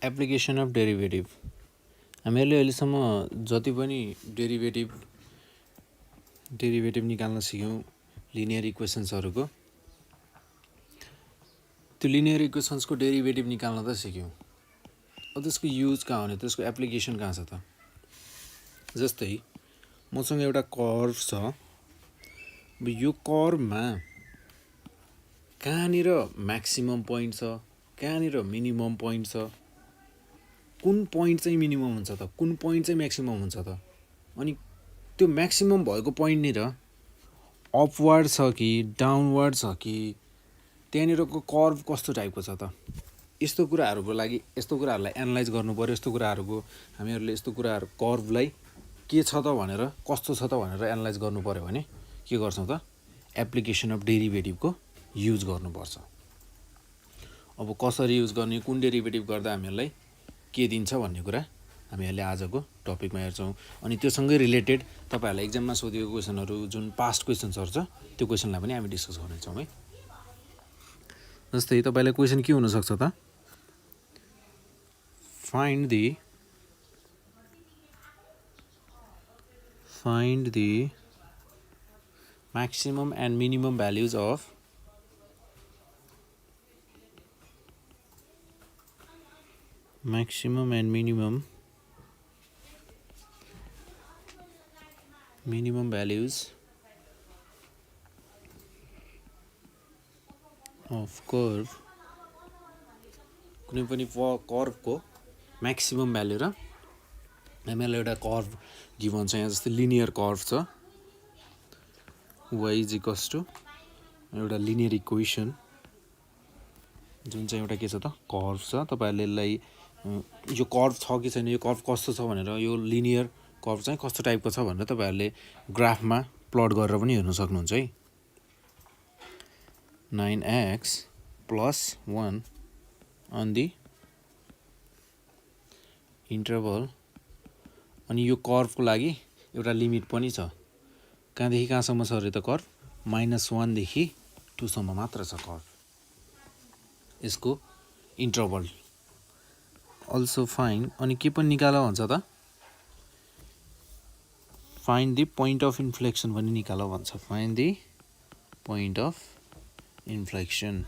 Application of derivative. हामीहरूले अहिलेसम्म जति पनि डेरिभेटिभ निकाल्न सिक्यौँ लिनियर इक्वेसन्सहरूको, त्यो लिनियर इक्वेसन्सको डेरिभेटिभ निकाल्न त सिक्यौँ। अब त्यसको युज कहाँ हुने, त्यसको एप्लिकेसन कहाँ छ त? जस्तै मसँग एउटा कर्भ छ। अब यो कर्भमा कहाँनिर म्याक्सिमम पोइन्ट छ, कहाँनिर मिनिमम पोइन्ट छ, कुन पोइन्ट चाहिँ मिनिमम हुन्छ त, कुन पोइन्ट चाहिँ म्याक्सिमम हुन्छ त, अनि त्यो म्याक्सिमम भएको पोइन्टनिर अपवार्ड छ कि डाउनवार्ड छ कि, त्यहाँनिरको कर्भ कस्तो टाइपको छ त, यस्तो कुराहरूको लागि यस्तो कुराहरूलाई एनालाइज गर्नु पऱ्यो। यस्तो कुराहरूको हामीहरूले यस्तो कुराहरू कर्भलाई के छ त भनेर, कस्तो छ त भनेर एनालाइज गर्नु पऱ्यो भने के गर्छौँ त, एप्लिकेसन अफ डेरिभेटिभको युज गर्नुपर्छ। अब कसरी युज गर्ने, कुन डेरिभेटिभ गर्दा हामीहरूलाई के दिन्छ भन्ने कुरा हामीहरूले आजको टपिकमा हेर्छौँ। अनि त्योसँगै रिलेटेड तपाईँहरूलाई एक्जाममा सोधिएको क्वेसनहरू, जुन पास्ट क्वेसन्सहरू छ, त्यो क्वेसनलाई पनि हामी डिस्कस गर्नेछौँ है। जस्तै तपाईँलाई क्वेसन के हुनसक्छ त, find the maximum and minimum values of minimum values of curve, कुनै पनि कर्भको म्याक्सिमम भ्याल्यु र हामीलाई एउटा कर्भ गिभन छ यहाँ। जस्तै लिनियर कर्भ छ, y इज इक्वल्स टु एउटा लिनियर इक्वेसन जुन चाहिँ एउटा के छ त, कर्भ छ। तपाईँहरूले यसलाई यो कर्भ छ कि छैन, यो कर्भ कस्तो छ भनेर, यो लिनियर कर्भ चाहिँ कस्तो टाइपको छ भनेर तपाईँहरूले ग्राफमा प्लट गरेर पनि हेर्न सक्नुहुन्छ है। 9x + 1 अन दि इन्टरभल, अनि यो कर्भको लागि एउटा लिमिट पनि छ। कहाँदेखि कहाँसम्म छ अरे त कर्भ, -1 देखि 2 सम्म मात्र छ कर्भ, यसको इन्टरभल। अल्सो फाइन्ड, अनि के पनि निकाल भन्छ त, find the point of inflection पनि निकाल भन्छ। Find the point of inflection,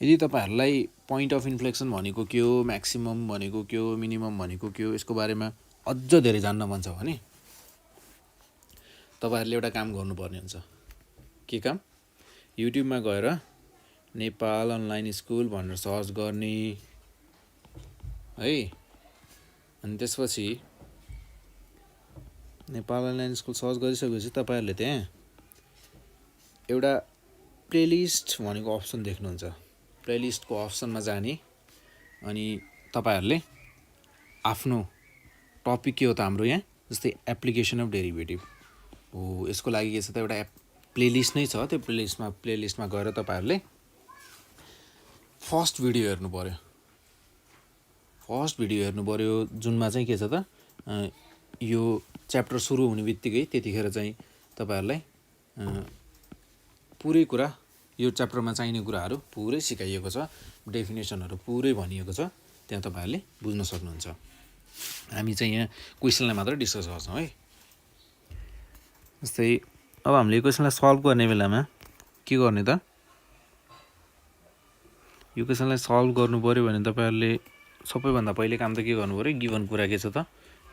यदि तपाईँहरूलाई पोइन्ट अफ इन्फ्लेक्सन भनेको के हो, म्याक्सिमम भनेको के हो, मिनिमम भनेको के हो, यसको बारेमा अझ धेरै जान्न मन छ भने तपाईँहरूले एउटा काम गर्नुपर्ने हुन्छ। के काम? युट्युबमा गएर नेपाल अनलाइन स्कुल भनेर सर्च गर्ने है। अनि त्यसपछि नेपाल अनलाइन स्कुल सर्च गरिसकेपछि तपाईँहरूले त्यहाँ एउटा प्लेलिस्ट भनेको अप्सन देख्नुहुन्छ। प्लेलिस्टको अप्सनमा जाने, अनि तपाईँहरूले आफ्नो टपिक के हो त हाम्रो यहाँ, जस्तै एप्लिकेसन अफ डेरिभेटिभ हो, यसको लागि के छ त, एउटा प्लेलिस्ट नै छ। त्यो प्लेलिस्टमा गएर तपाईँहरूले फर्स्ट भिडियो हेर्नु पऱ्यो, जुनमा चाहिँ के छ त, यो च्याप्टर सुरु हुने बित्तिकै त्यतिखेर चाहिँ तपाईँहरूलाई पुरै कुरा, यो च्याप्टरमा चाहिने कुराहरू पुरै सिकाइएको छ, डेफिनेसनहरू पुरै भनिएको छ, त्यहाँ तपाईँहरूले बुझ्न सक्नुहुन्छ। हामी चाहिँ यहाँ क्वेसनलाई मात्र डिस्कस गर्छौँ है। जस्तै अब हामीले यो क्वेसनलाई सल्भ गर्ने बेलामा के गर्ने त, यो क्वेसनलाई सल्भ गर्नु पऱ्यो भने तपाईँहरूले सबैभन्दा पहिले काम त के गर्नु पऱ्यो, गिभन कुरा के छ त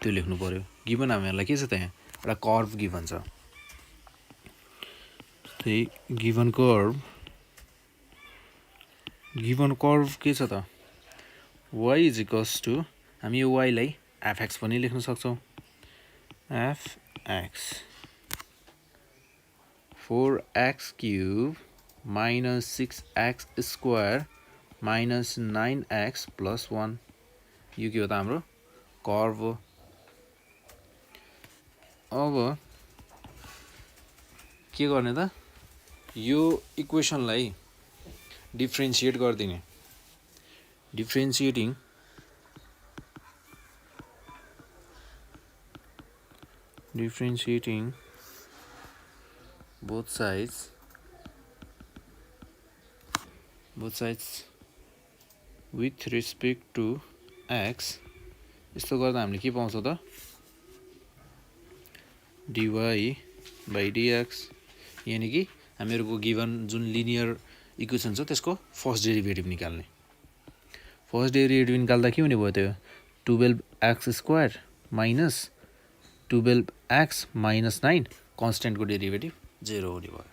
त्यो लेख्नु पऱ्यो। गिभन हामीहरूलाई के छ त, यहाँ एउटा कर्भ गिभन छ। जस्तै गिभन कर्भ के छ त, y इज इक्वल्स टु, हामी यो y लाई fx पनि लेख्न सक्छौँ। fx 4x³ - 6x² - 9x + 1, यो के हो त, हाम्रो कर्भ हो। अब के गर्ने त, यो इक्वेसनलाई डिफ्रेन्सिएट गरिदिने। Differentiating both sides with respect to X, यस्तो गर्दा हामीले के पाउँछौँ त dy बाई dx, यानि कि हामीहरूको गिभन जुन लिनियर इक्वेसन छ त्यसको फर्स्ट डेरिभेटिभ निकाल्ने। फर्स्ट डेरिभेटिभ निकाल्दा के हुने भयो त्यो 12x² minus 12x minus 9 कन्स्ट्यान्टको derivative 0 हुने भयो।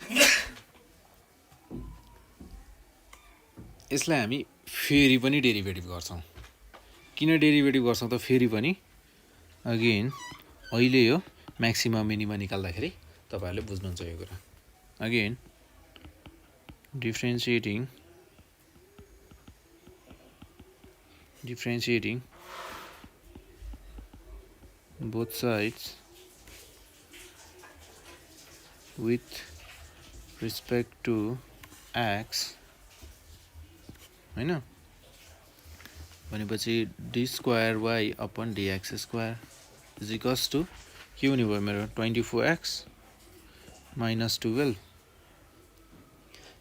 यसलाई हामी फेरि पनि डेरिभेटिभ गर्छौँ। किन डेरिभेटिभ गर्छौँ त फेरि पनि अगेन अहिले यो म्याक्सिमा मिनिमा निकाल्दाखेरि तपाईहरुले बुझ्नुहुन्छ यो कुरा। Again differentiating both sides with respect to x हैन भनेपछि d² upon dx² is equals to के हुने भयो मेरो 24x minus 12।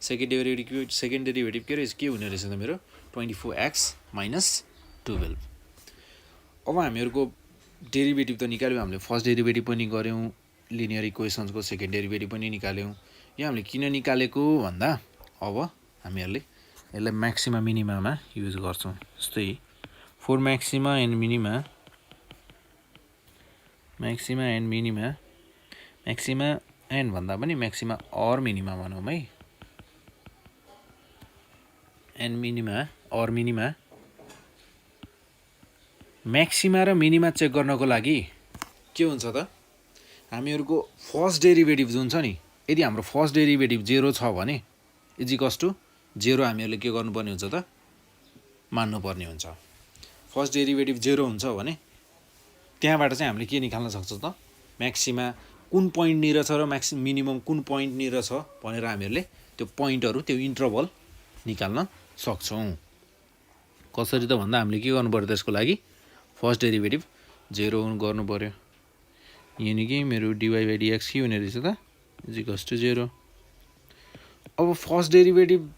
सेकेन्ड डेरिभेटिभ के हुने रहेछ त मेरो 24x minus 12। अब हामीहरूको डेरिभेटिभ त निकाल्यौँ हामीले, फर्स्ट डेरिभेटिभ पनि गऱ्यौँ, लिनियर इक्वेसन्सको सेकेन्ड डेरिभेटिभ पनि निकाल्यौँ। यो हामीले किन निकालेको भन्दा अब हामीहरूले यसलाई म्याक्सिमा मिनिमामा युज गर्छौँ। जस्तै for maxima and minima, maxima and भन्दा पनि म्याक्सिमा अर मिनिमा भनौँ है, and minima or minima, maxima र मिनिमा चेक गर्नको लागि के हुन्छ त हामीहरूको फर्स्ट डेरिभेटिभ जुन छ नि, यदि हाम्रो फर्स्ट डेरिभेटिभ 0 छ भने इजिकल्स टु 0 हामीहरूले के गर्नुपर्ने हुन्छ त मान्नुपर्ने हुन्छ। फर्स्ट डेरिभेटिभ 0 हुन्छ भने त्यहाँबाट चाहिँ हामीले के निकाल्न सक्छौँ त म्याक्सिमा कुन पोइन्टनिर छ र मिनिमम कुन पोइन्टनिर छ भनेर हामीहरूले त्यो पोइन्टहरू, त्यो इन्टरभल निकाल्न सक्छौँ। कसरी त भन्दा हामीले के गर्नु पर्यो त्यसको लागि फर्स्ट डेरिभेटिभ 0 गर्नु पर्यो। यानि कि मेरो dy बाई dx के हुने रहेछ त इजिकल्स टु 0। अब फर्स्ट डेरिभेटिभ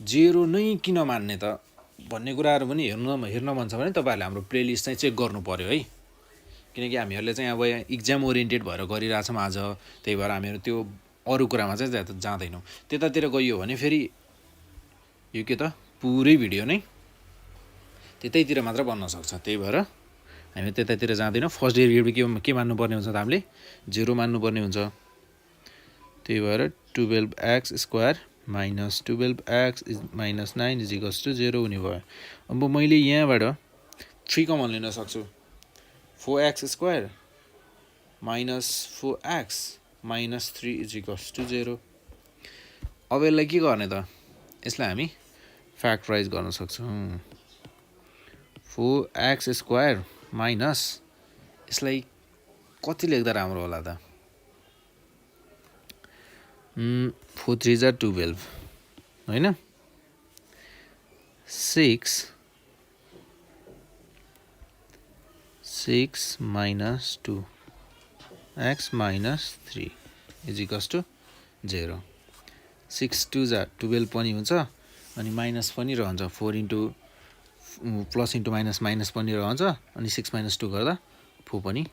0 नै किन मान्ने त भन्ने कुराहरू पनि हेर्न मन छ भने तपाईँहरूले हाम्रो प्लेलिस्ट चाहिँ चेक गर्नु पर्यो है। किनकि हामीहरूले चाहिँ अब इक्जाम ओरिएन्टेड भएर गरिरहेछौँ आज, त्यही भएर हामीहरू त्यो अरू कुरामा चाहिँ जाँदैनौँ। त्यतातिर गइयो भने फेरि यो के त पुरै भिडियो नै त्यतैतिर मात्र बन्न सक्छ। त्यही भएर हामी त्यतातिर जाँदैनौँ। फर्स्ट डेरिभेटिभ के मान्नुपर्ने हुन्छ त हामीले 0 मान्नुपर्ने हुन्छ। त्यही भएर 12x² minus 12x minus 9 is equals to 0 हुने भयो। अब मैले यहाँबाट 3 कमन लिन सक्छु, 4x² minus 4x minus 3 is equals to 0। अब यसलाई के गर्ने त, यसलाई हामी फ्याक्टराइज गर्न सक्छौँ। 4x² माइनस यसलाई कति लेख्दा राम्रो होला त 4 3 जा 12 हैन, 6 minus 2x minus 3 is equals to 0। 6 2 जा 12 पनि हुन्छ अनि माइनस पनि रहन्छ, 4 into plus into minus minus पनि रहन्छ अनि 6 माइनस 2 गर्दा 4 पनि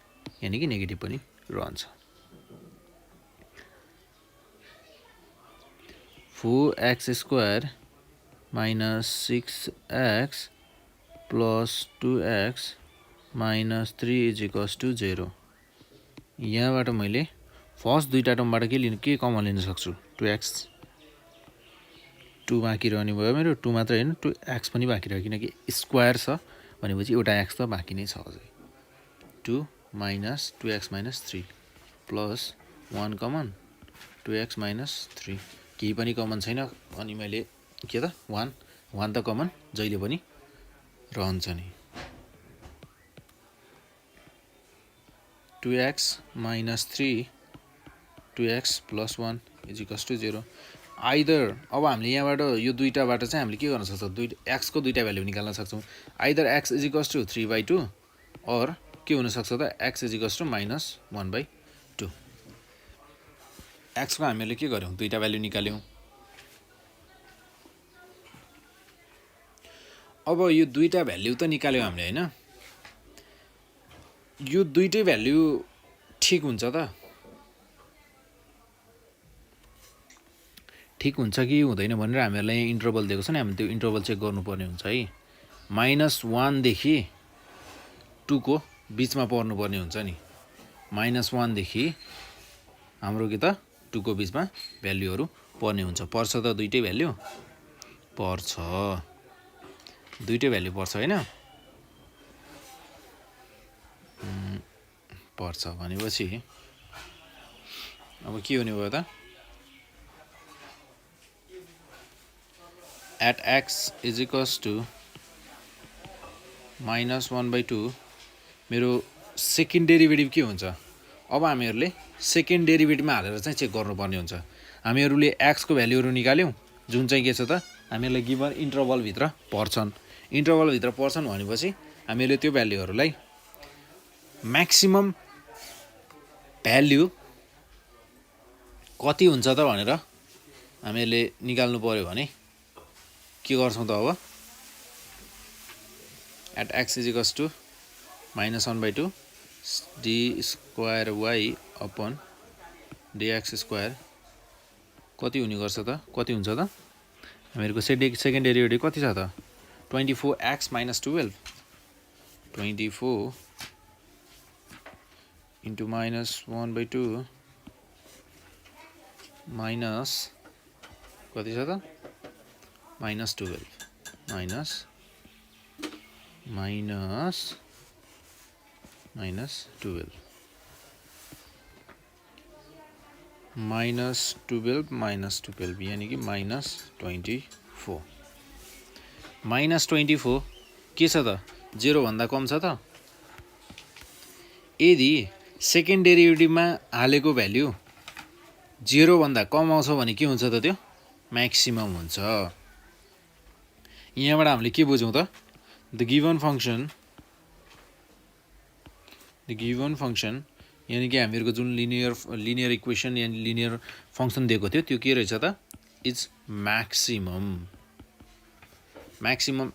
यानि कि नेगेटिभ पनि रहन्छ। 4x² minus 6x plus 2x minus 3 is equals to 0। यहाँबाट मैले फर्स्ट दुईवटा टर्मबाट के कमन लिन सक्छु 2x, 2 बाँकी रहने भयो मेरो, 2 मात्र होइन 2x पनि बाँकी रह्यो किनकि स्क्वायर छ भनेपछि एउटा x त बाँकी नै छ अझै। 2 minus 2x minus 3 plus 1 common 2x minus 3, केही पनि कमन छैन अनि मैले के त 1 त कमन जहिले पनि रहन्छ नि। 2x minus 3 2x plus 1 is equals to 0। Either अब हामीले यहाँबाट यो दुईटाबाट चाहिँ हामीले के गर्न सक्छौँ, x को दुईटा भ्यालु निकाल्न सक्छौँ। Either x is equals to 3/2 और के हुन सक्छ त x is equals to minus 1/2। x को हामीले के गर्यौँ दुईटा भ्यालु निकाल्यौँ। अब यो दुईटा भ्याल्यु त निकाल्यौँ हामीले हैन, यो दुईटै भ्याल्यु ठिक हुन्छ त? ठिक हुन्छ कि हुँदैन भनेर हामीहरूलाई इन्टरभल दिएको छ नि, हामीले त्यो इन्टरभल चेक गर्नुपर्ने हुन्छ है। -1 देखि 2 को बिचमा पर्नुपर्ने हुन्छ नि। -1 देखि हाम्रो के त 2 को बिचमा भ्याल्युहरू पर्ने हुन्छ। पर्छ त दुईटै भ्याल्यु? पर्छ, दुईटै भ्याल्यु पर्छ हैन? पर्छ भनेपछि अब के हुने भयो त? at x is equals to -1/2 मेरो सेकेन्ड डेरिभेटिभ के हुन्छ? अब हामीहरूले सेकेन्ड डेरिभेटिभमा हालेर चाहिँ चेक गर्नुपर्ने हुन्छ। हामीहरूले x को भ्याल्युहरू निकाल्यौँ जुन चाहिँ के छ त हामीहरूलाई गिभन इन्टरभलभित्र पर्छन्। इन्टरभलभित्र पर्छन् भनेपछि हामीले त्यो भ्याल्युहरूलाई म्याक्सिमम भ्याल्यु कति हुन्छ त भनेर हामीले निकाल्नु पर्यो भने के गर्छौँ त अब? at x is equals to -1/2 d square y upon dx square कति हुने गर्छ त? कति हुन्छ त? हामीहरूको सेकेन्ड डेरिभेटिभ कति छ त? 24x - 12 24 into -1/2 minus कति छ त? -12 minus -12 -12 यानी कि -24 -24 के छ त? 0 भन्दा कम छ त? यदि सेकेन्ड डेरिभेटिभमा हालेको भ्याल्यु 0 भन्दा कम आउँछ भने के हुन्छ त? त्यो म्याक्सिमम हुन्छ। यहाँबाट हामीले के बुझौँ त? the given function यानी कि हामीहरूको जुन लिनियर इक्वेसन या लिनियर फंक्सन दिएको थियो त्यो के रहेछ त? Is maximum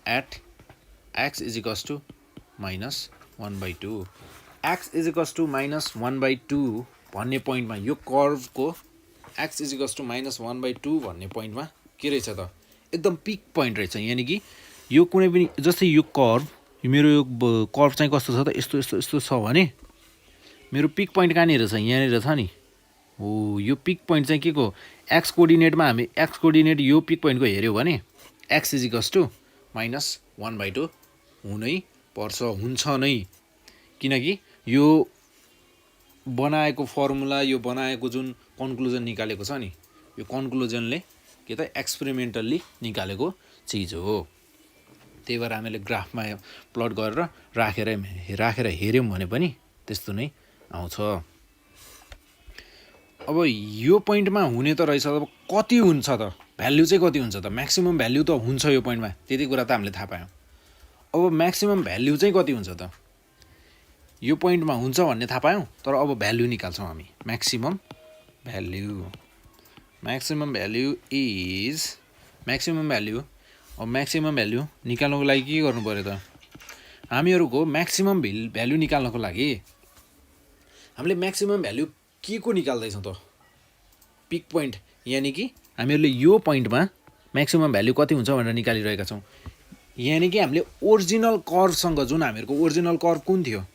at x is equals to -1/2 x is equals to -1/2 भन्ने पोइन्टमा यो कर्भको x is equals to -1/2 भन्ने पोइन्टमा के रहेछ त? एकदम पिक पोइन्ट रहेछ। यानी कि यो कुनै पनि जस्तै यो कर्भ, मेरो यो कर्भ चाहिँ कस्तो छ त? यस्तो यस्तो यस्तो छ भने मेरो पिक पोइन्ट कहाँनिर छ? यहाँनिर छ नि। हो, यो पिक पोइन्ट चाहिँ के को? एक्स कोअर्डिनेटमा हामी एक्स कोअर्डिनेट यो पिक पोइन्टको हेऱ्यौँ भने x is equals to -1/2 हुनै पर्छ, हुन्छ नै। किनकि यो बनाएको फर्मुला, यो बनाएको जुन कन्क्लुजन निकालेको छ नि, यो कन्क्लुजनले के त एक्सपेरिमेन्टल्ली निकालेको चिज हो। त्यही भएर हामीले ग्राफमा प्लट गरेर राखेर हेऱ्यौँ भने पनि त्यस्तो नै आउँछ। अब यो पोइन्टमा हुने त रहेछ, अब कति हुन्छ त? भ्याल्यु चाहिँ कति हुन्छ त? म्याक्सिमम भ्याल्यु त हुन्छ यो पोइन्टमा, त्यति कुरा त हामीले थाहा पायौँ। अब म्याक्सिमम भ्याल्यु चाहिँ कति हुन्छ त? यो पोइन्टमा हुन्छ भन्ने थाहा पायौँ, तर अब भ्याल्यु निकाल्छौँ हामी। म्याक्सिमम भ्याल्यु इज अब म्याक्सिमम भ्याल्यु निकाल्नको लागि के गर्नु पर्यो त? हामीहरूको म्याक्सिमम भ्याल्यु निकाल्नको लागि हामीले म्याक्सिमम भ्याल्यु के को निकाल्दैछौँ त? Peak point. यानी कि हामीहरूले यो पोइन्टमा म्याक्सिमम भ्याल्यु कति हुन्छ भनेर निकालिरहेका छौँ। यानी कि हामीले ओरिजिनल कर्भसँग, जुन हामीहरूको ओरिजिनल कर्भ कुन थियो?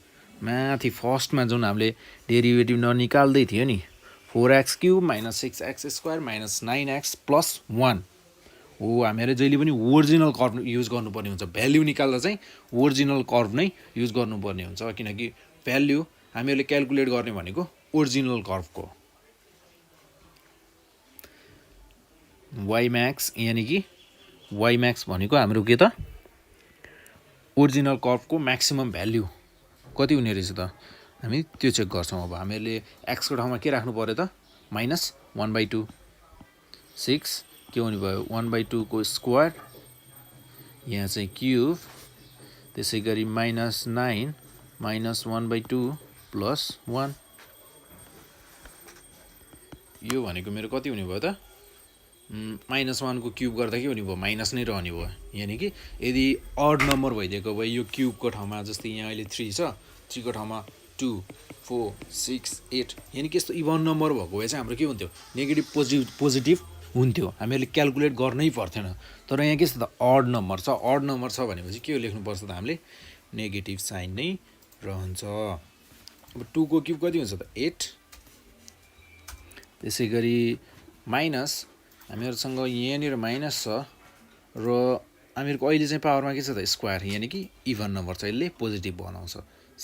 माथि फर्स्टमा जुन हामीले डेरिभेटिभ ननिकाल्दै थियो नि, 4x³ - 6x² - 9x + 1 हो। हामीहरूले जहिले पनि ओरिजिनल कर्भ युज गर्नुपर्ने हुन्छ। भ्याल्यु निकाल्दा चाहिँ ओरिजिनल कर्भ नै युज गर्नुपर्ने हुन्छ, किनकि भ्याल्यु हामीहरूले क्यालकुलेट गर्ने भनेको ओरिजिनल कर्भको। ymax यानी कि ymax भनेको हाम्रो के त? ओरिजिनल कर्भको म्याक्सिमम भ्याल्यु कति हुने रहेछ त? हामी त्यो चेक गर्छौँ। अब हामीले x को ठाउँमा के राख्नु पर्यो त? -1/2 6 के हुने भयो? 1/2 को स्क्वायर, यहाँ चाहिँ क्युब, त्यसै गरी -9 -1/2 + 1। यो भनेको मेरो कति हुने भयो त? -1 को क्युब गर्दा के हुने भयो माइनस नै रहने भयो यानि कि यदि अड नम्बर भइदिएको भए यो क्युबको ठाउँमा जस्तै यहाँ अहिले 3 छ 3 को ठाउँमा 2 4 6 8 यानि कि यस्तो इभन नम्बर भएको भए चाहिँ हाम्रो के हुन्थ्यो नेगेटिभ पोजिटिभ हुन्थ्यो हामीहरूले क्यालकुलेट गर्नै पर्थेन तर यहाँ के छ त अड नम्बर छ भनेपछि के लेख्नुपर्छ त हामीले नेगेटिभ साइन नै रहन्छ अब 2 को क्युब कति हुन्छ त 8 त्यसै गरी माइनस हामीहरूसँग यहाँनिर माइनस छ र हामीहरूको अहिले चाहिँ पावरमा के छ त स्क्वायर यानि कि इभन नम्बर छ यसले पोजिटिभ बनाउँछ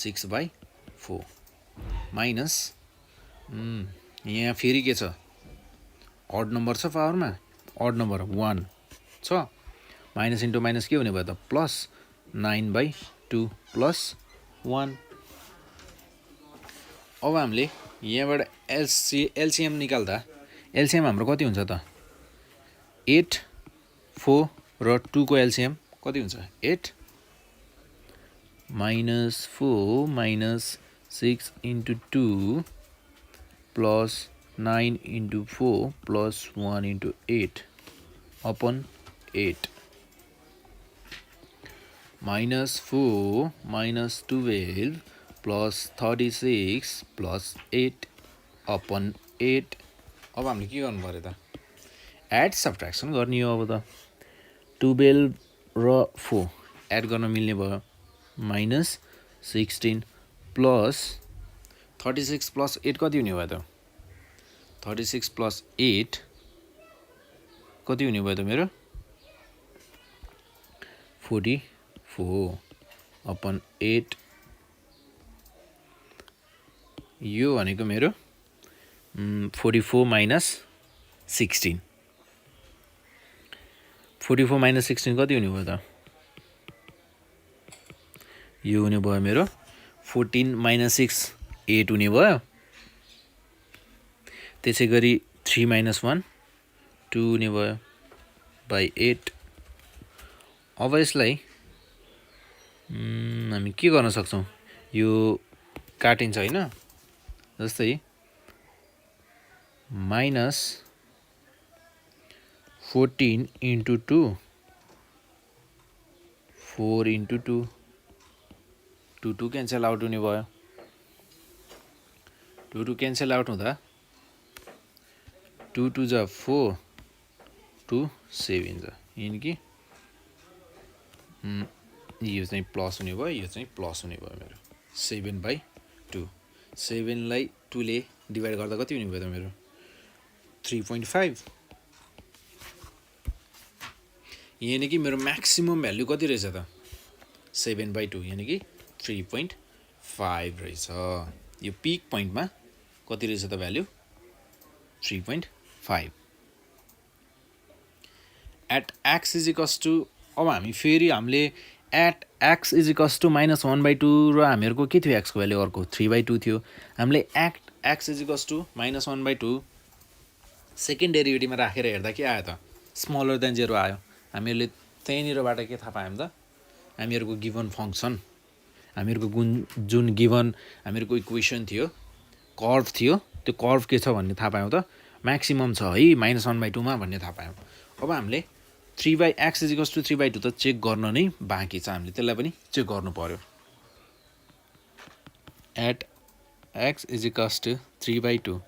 6/4 माइनस यहाँ फेरि के छ अड नम्बर छ पावरमा अड नम्बर 1 छ माइनस इन्टु माइनस के हुने भयो त प्लस 9/2 प्लस 1 अब हामीले यहाँबाट एलसिएम निकाल्दा एलसिएम हाम्रो कति हुन्छ त 8 4 र 2 को एलसिएम कति हुन्छ 8 -4 -6 into 2 plus 9 into 4 plus 1 into 8 upon 8 -4 -12 plus 36 plus 8 upon 8 अब हामीले के गर्नु पर्यो त एड सब्ट्र्याक्सन गर्ने हो अब त 12 र 4 एड गर्न मिल्ने भयो -16 प्लस 36 प्लस 8 कति हुने भयो त 36 प्लस 8 कति हुने भयो त मेरो 44 अपन 8 यो भनेको मेरो 44 माइनस 16 44 माइनस 16 कति हुने भयो त यो हुने भयो मेरो 14 माइनस 6 8 हुने भयो त्यसै गरी 3 माइनस 1 2 हुने भयो बाई 8 अब यसलाई हामी के गर्न सक्छौँ यो काटिन्छ हैन जस्तै minus 14 into 2 4 into 2 2 cancel out हुने भयो 2 क्यान्सल आउट हुँदा 2 2 जा 4 2 7 जा यानि कि यो चाहिँ प्लस हुने भयो यो चाहिँ प्लस हुने भयो मेरो 7/2 7 लाई 2 ले डिभाइड गर्दा कति हुने भयो त मेरो 3.5 यानि कि मेरो म्याक्सिमम भ्यालु कति रहेछ त 7/2 यानि कि 3.5 रहेछ यो पिक पोइन्टमा कति रहेछ त value 3.5 at x is equals to अब हामी फेरि हामीले at x is equals to -1/2 र हामीहरूको के थियो x को भ्यालु अर्को 3/2 थियो हामीले at x is equals to -1/2 second डेरिभेटिभमा राखेर हेर्दा के आयो त स्मलर देन 0 आयो हामीहरूले त्यहीँनिरबाट के थाहा पायौँ त हामीहरूको गिभन फङ्सन हामीहरूको जुन गिभन हामीहरूको इक्वेसन थियो कर्भ थियो त्यो कर्भ के छ भन्ने थाहा पायौँ त म्याक्सिमम छ है -1/2 मा भन्ने थाहा पायौँ अब हामीले 3/x इज इक्वल्स टु 3/2 त चेक गर्न नै बाँकी छ हामीले त्यसलाई पनि चेक गर्नु पर्यो at x is equals to 3/2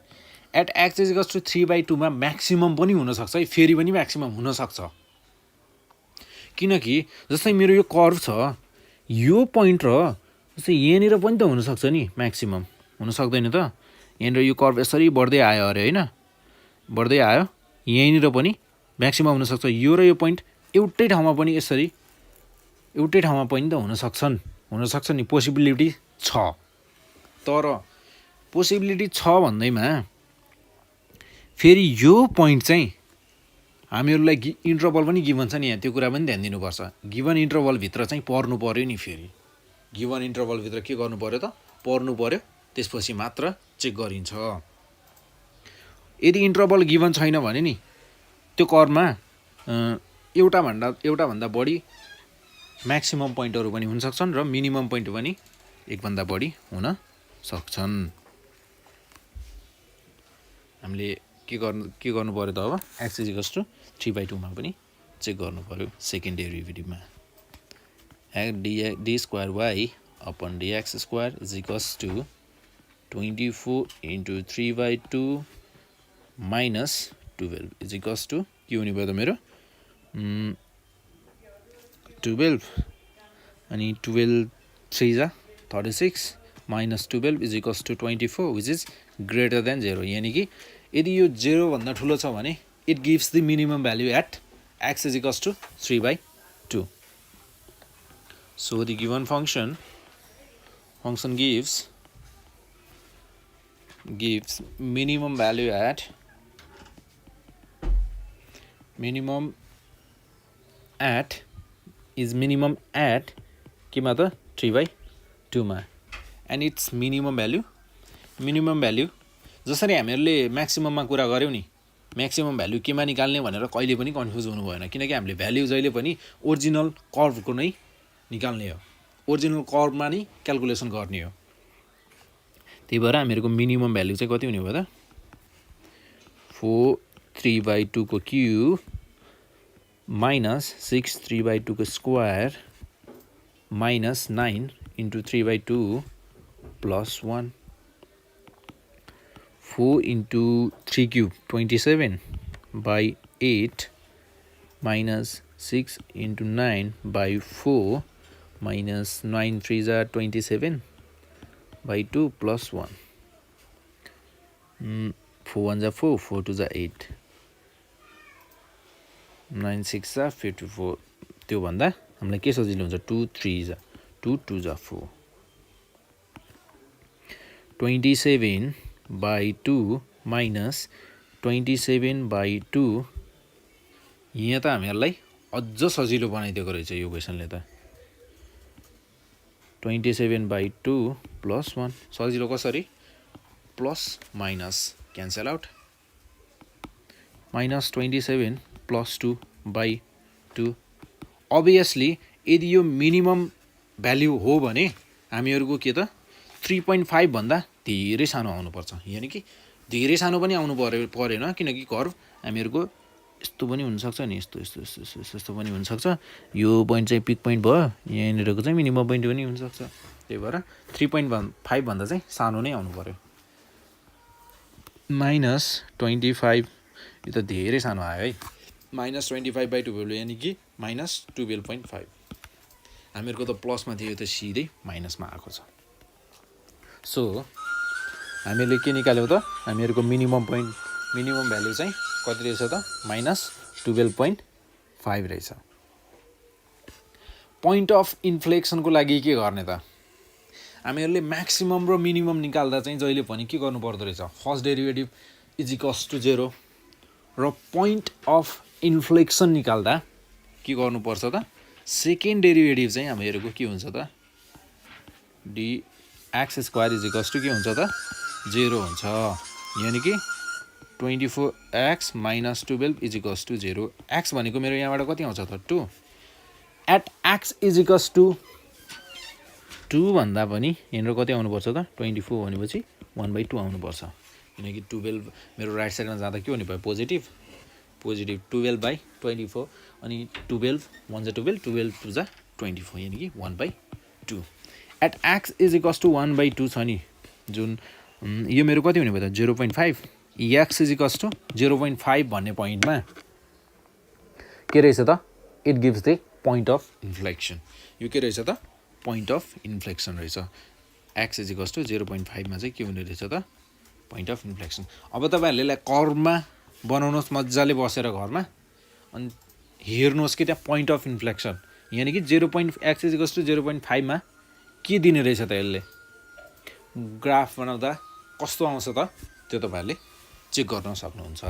at x is equals to 3/2 मा म्याक्सिमम पनि हुनसक्छ है फेरि पनि म्याक्सिमम हुनसक्छ किनकि जस्तै मेरो यो कर्भ छ यो पोइन्ट र जस्तै यहाँनिर पनि त हुनसक्छ नि म्याक्सिमम हुन सक्दैन त यहाँनिर यो कर्भ यसरी बढ्दै आयो अरे होइन बढ्दै आयो यहीँनिर पनि म्याक्सिमम हुनसक्छ यो र यो पोइन्ट एउटै ठाउँमा पनि यसरी एउटै ठाउँमा पनि त हुनसक्छ नि पोसिबिलिटी छ तर पोसिबिलिटी छ भन्दैमा फेरि यो पोइन्ट चाहिँ हामीहरूलाई इन्टरभल पनि गिभन छ नि यहाँ त्यो कुरा पनि ध्यान दिनुपर्छ गिभन इन्टरभलभित्र चाहिँ पर्नु पर्यो नि फेरि गिभन इन्टरभलभित्र के गर्नु पर्यो त पर्नु पर्यो त्यसपछि मात्र चेक गरिन्छ यदि इन्टरभल गिभन छैन भने नि त्यो कर्भमा एउटाभन्दा बढी म्याक्सिमम पोइन्टहरू पनि हुन सक्छन् र मिनिमम पोइन्ट पनि एकभन्दा बढी हुन सक्छन् हामीले के गर्नु पर्यो त अब x = 3/2 मा पनि चेक गर्नु पर्यो second डेरिभेटिभमा d square y upon dx square is equals to 24 into 3/2 minus 12 is equals to के हुने भयो त मेरो 12 अनि 12 3 जा 36 minus 12 is equals to 24 which is greater than 0 यानी कि यदि यो 0 भन्दा ठुलो छ भने it gives the minimum value at x is equals to 3/2. So the given function gives minimum value at केमा त 3/2 मा and its minimum value जसरी हामीहरूले म्याक्सिमममा कुरा गर्यौं नि म्याक्सिमम भ्यालु केमा निकाल्ने भनेर कहिले पनि कन्फ्युज हुनु भएन किनकि हामीले भ्यालु जहिले पनि ओरिजिनल कर्वको नै निकाल्ने हो ओरिजिनल कर्वमा नै क्याल्कुलेसन गर्ने हो त्यही भएर हामीहरूको मिनिमम भ्यालु चाहिँ कति हुने भयो त 4 3/2 को क्युब minus 6 3/2 को square minus 9 into 3/2 plus 1 4 into 3 cube 27/8 minus 6 into 9/4 minus 9 3s are 27/2 plus 1 4 1s are 4 4 2s are 8 9 6s are 54 त्यो भन्दा हामीलाई के सजिलो हुन्छ 2 3s are 2 2s are 4 27/2 minus 27/2 यहाँ त हामीहरूलाई अझ सजिलो बनाइदिएको रहेछ यो क्वेशनले त 27/2 plus 1 सजिलो कसरी plus minus cancel out minus 27 plus 2/2 obviously यदि यो मिनिमम भ्यालु हो भने हामीहरूको के त 3.5 भन्दा धेरै सानो आउनु पर्छ यानी कि धेरै सानो पनि आउनु परेन किनकि कर्व हामीहरूको यस्तो पनि हुन सक्छ नि यस्तो पनि हुन सक्छ यो पोइन्ट चाहिँ पिक पोइन्ट भयो यहाँनिरको चाहिँ मिनिमम पोइन्ट पनि हुन सक्छ त्यही भएर 3.5 भन्दा चाहिँ सानो नै आउनु पर्यो -25 यो त धेरै सानो आयो है -25/2 यानी कि -12.5 हामीहरूको त प्लसमा थियो त सिधै माइनसमा आएको छ सो हामीले के निकाल्यौ त हामीहरूको मिनिमम भ्यालु चाहिँ कति रहेछ त -12.5 रहेछ पोइन्ट अफ इन्फ्लेक्सनको लागि के गर्ने त हामीहरूले म्याक्सिमम र मिनिमम निकाल्दा चाहिँ जहिले पनि के गर्नु पर्दो रहेछ फर्स्ट डेरिभेटिभ = 0 र पोइन्ट अफ इन्फ्लेक्सन निकाल्दा के गर्नुपर्छ त सेकेन्ड डेरिभेटिभ चाहिँ हामीहरूको के हुन्छ त dx² के हुन्छ त 0 हुन्छ यानी कि 24x - 12 = 0 x भनेको मेरो यहाँबाट कति आउँछ त 2 at x = 2 भन्दा पनि यहाँनिर कति आउनुपर्छ त 24 भनेपछि 1/2 आउनुपर्छ किनकि 12 मेरो राइट साइडमा जाँदा के हुने भयो पोजिटिभ 12/24 अनि 12 1 जा 12 12 2 जा 24 यानी कि 1/2 at x = 1/2 छ नि जुन यो मेरो कति हुने भयो त 0.5 x = 0.5 भन्ने पोइन्टमा के रहेछ त it gives the point of inflection यो के रहेछ त पोइन्ट अफ इन्फ्लेक्सन रहेछ x = 0.5 मा चाहिँ के हुने रहेछ त पोइन्ट अफ इन्फ्लेक्सन अब तपाईहरुले कर्वमा बनाउनुस् मज्जाले बसेर घरमा अनि हेर्नुस् कि त्यहाँ पोइन्ट अफ इन्फ्लेक्सन यानी कि x = 0.5 मा के दिने रहेछ त यसले ग्राफ बनाउँदा कस्तो आउँछ त त्यो तपाईहरुले चेक गर्न सक्नुहुन्छ